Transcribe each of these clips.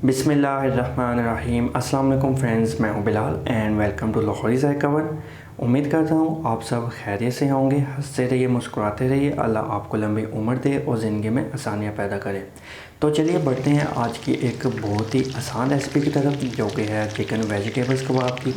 बिस्मिल्लाहिर्रहमानिर्रहीम। अस्सलाम वालेकुम फ्रेंड्स, मैं हूं Bilal and welcome to Lahori Zayka one. उम्मीद करता हूं आप सब खैरियत से होंगे, हंसते रहिए, मुस्कुराते रहिए। अल्लाह आपको लंबी उम्र दे और ज़िंदगी में आसानियां पैदा करे। तो चलिए बढ़ते हैं आज की एक बहुत ही आसान रेसिपी की तरफ, जो कि है चिकन वेजिटेबल्स कबाब की।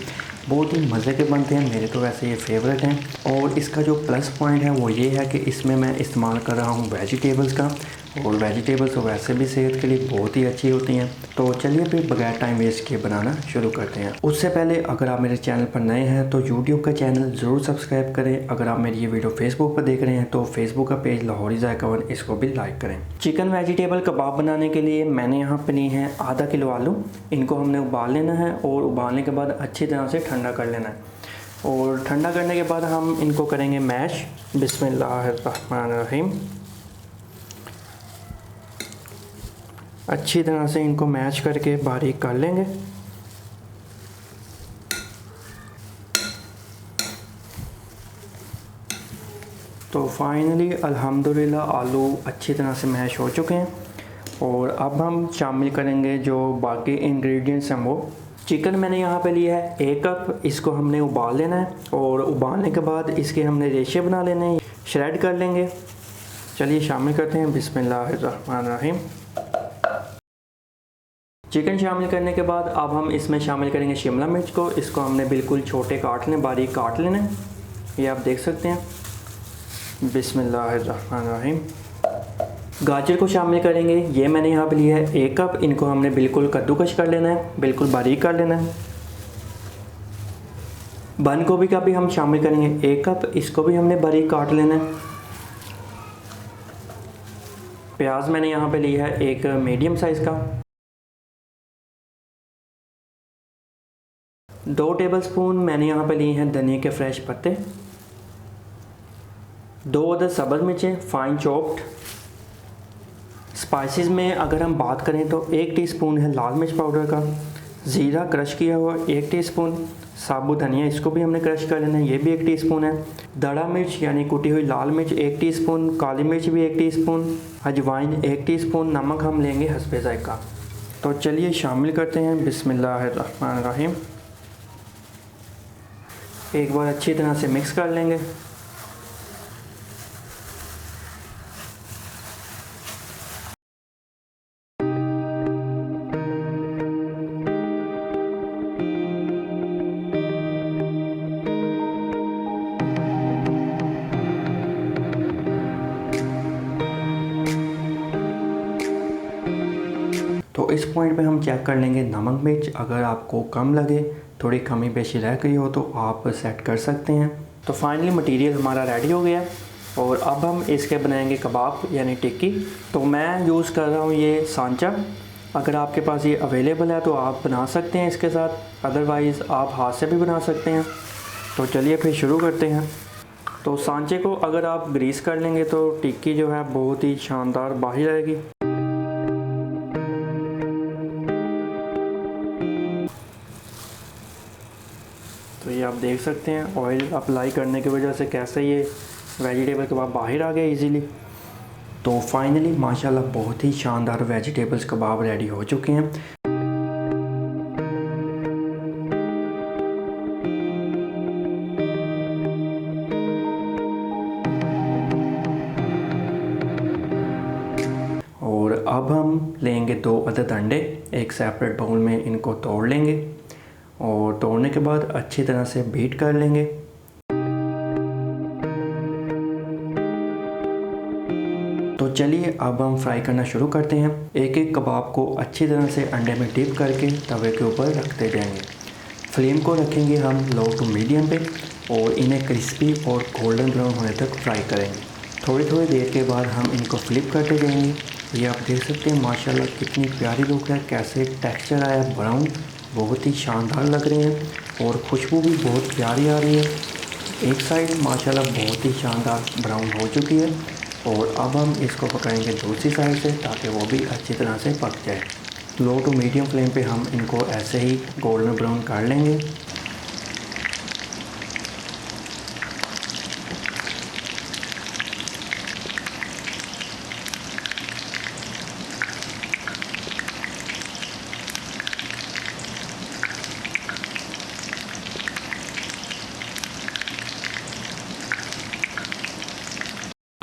बहुत ही मज़े के बनते हैं, मेरे तो वैसे ये फेवरेट हैं। और इसका जो प्लस पॉइंट है वो ये है कि इसमें मैं इस्तेमाल कर रहा हूँ वेजिटेबल्स का, और वेजिटेबल्स तो वैसे भी सेहत के लिए बहुत ही अच्छी होती हैं। तो चलिए फिर बगैर टाइम वेस्ट किए बनाना शुरू करते हैं। उससे पहले अगर आप मेरे चैनल पर नए हैं तो यूट्यूब का चैनल ज़रूर सब्सक्राइब करें। अगर आप मेरी ये वीडियो फेसबुक पर देख रहे हैं तो फेसबुक का पेज लाहौरी ज़ायका वन, इसको भी लाइक करें। चिकन वेजिटेबल कबाब बनाने के लिए मैंने यहाँ पर लिए हैं आधा किलो आलू। इनको हमने उबाल लेना है और उबालने के बाद अच्छी तरह से ठंडा कर लेना है। और ठंडा करने के बाद हम इनको करेंगे मैश। बिस्मिल्लाहिर्रहमानिर्रहीम। अच्छी तरह से इनको मैश करके बारीक कर लेंगे। तो फाइनली अल्हम्दुलिल्लाह आलू अच्छी तरह से मैश हो चुके हैं। और अब हम शामिल करेंगे जो बाकी इंग्रेडिएंट्स हैं वो। चिकन मैंने यहाँ पे लिया है 1 कप। इसको हमने उबाल लेना है और उबालने के बाद इसके हमने रेशे बना लेने हैं, श्रेड कर लेंगे। चलिए शामिल करते हैं। बिस्मिल्लाहिर्रहमानिर्रहीम। चिकन शामिल करने के बाद अब हम इसमें शामिल करेंगे शिमला मिर्च को। इसको हमने बिल्कुल छोटे काटने, बारीक काट लेना है, ये आप देख सकते हैं। बिस्मिल्लाहिर्रहमानिर्रहीम। गाजर को शामिल करेंगे, ये मैंने यहाँ पे लिया है 1 कप। इनको हमने बिल्कुल कद्दूकश कर लेना है, बिल्कुल बारीक कर लेना है। बंद गोभी का भी हम शामिल करेंगे 1 कप। इसको भी हमने बारीक काट लेना है। प्याज मैंने यहाँ पे लिया है एक मीडियम साइज़ का। 2 टेबलस्पून मैंने यहाँ पे लिए हैं धनिया के फ्रेश पत्ते। 2 अदद सब्ज़ मिर्चें फाइन चॉप्ड। स्पाइसेस में अगर हम बात करें तो 1 टीस्पून है लाल मिर्च पाउडर का। ज़ीरा क्रश किया हुआ 1 टीस्पून। साबुत धनिया, इसको भी हमने क्रश कर लेना है, ये भी 1 टीस्पून है। दड़ा मिर्च यानी कुटी हुई लाल मिर्च 1 टीस्पून। काली मिर्च भी 1 टीस्पून। अजवाइन 1 टीस्पून। नमक हम लेंगे हस्बे ज़ायका। तो चलिए शामिल करते हैं। बिस्मिल्लाहिर्रहमानिर्रहीम। एक बार अच्छी तरह से मिक्स कर लेंगे। तो इस पॉइंट पे हम चेक कर लेंगे नमक मिर्च। अगर आपको कम लगे, थोड़ी कमी बेशी रह गई हो तो आप सेट कर सकते हैं। तो फाइनली मटेरियल हमारा रेडी हो गया और अब हम इसके बनाएंगे कबाब यानी टिक्की। तो मैं यूज़ कर रहा हूँ ये सांचा। अगर आपके पास ये अवेलेबल है तो आप बना सकते हैं इसके साथ, अदरवाइज़ आप हाथ से भी बना सकते हैं। तो चलिए फिर शुरू करते हैं। तो सांचे को अगर आप ग्रीस कर लेंगे तो टिक्की जो है बहुत ही शानदार बाहर आएगी। तो ये आप देख सकते हैं ऑयल अप्लाई करने की वजह से कैसे ये वेजिटेबल कबाब बाहर आ गया इजीली। तो फाइनली माशाल्लाह बहुत ही शानदार वेजिटेबल्स कबाब रेडी हो चुके हैं। और अब हम लेंगे 2 अदद अंडे, एक सेपरेट बाउल में इनको तोड़ लेंगे और तोड़ने के बाद अच्छी तरह से बीट कर लेंगे। तो चलिए अब हम फ्राई करना शुरू करते हैं। एक एक कबाब को अच्छी तरह से अंडे में डिप करके तवे के ऊपर रखते जाएंगे। फ्लेम को रखेंगे हम लो टू मीडियम पे और इन्हें क्रिस्पी और गोल्डन ब्राउन होने तक फ्राई करेंगे। थोड़ी थोड़ी देर के बाद हम इनको फ्लिप करते जाएंगे। ये आप देख सकते हैं माशाल्लाह कितनी प्यारी लुक है, कैसे टेक्सचर आया ब्राउन, बहुत ही शानदार लग रहे हैं और खुशबू भी बहुत प्यारी आ रही है। एक साइड माशाल्लाह बहुत ही शानदार ब्राउन हो चुकी है और अब हम इसको पकाएंगे दूसरी साइड से ताकि वो भी अच्छी तरह से पक जाए। लो टू मीडियम फ्लेम पे हम इनको ऐसे ही गोल्डन ब्राउन कर लेंगे।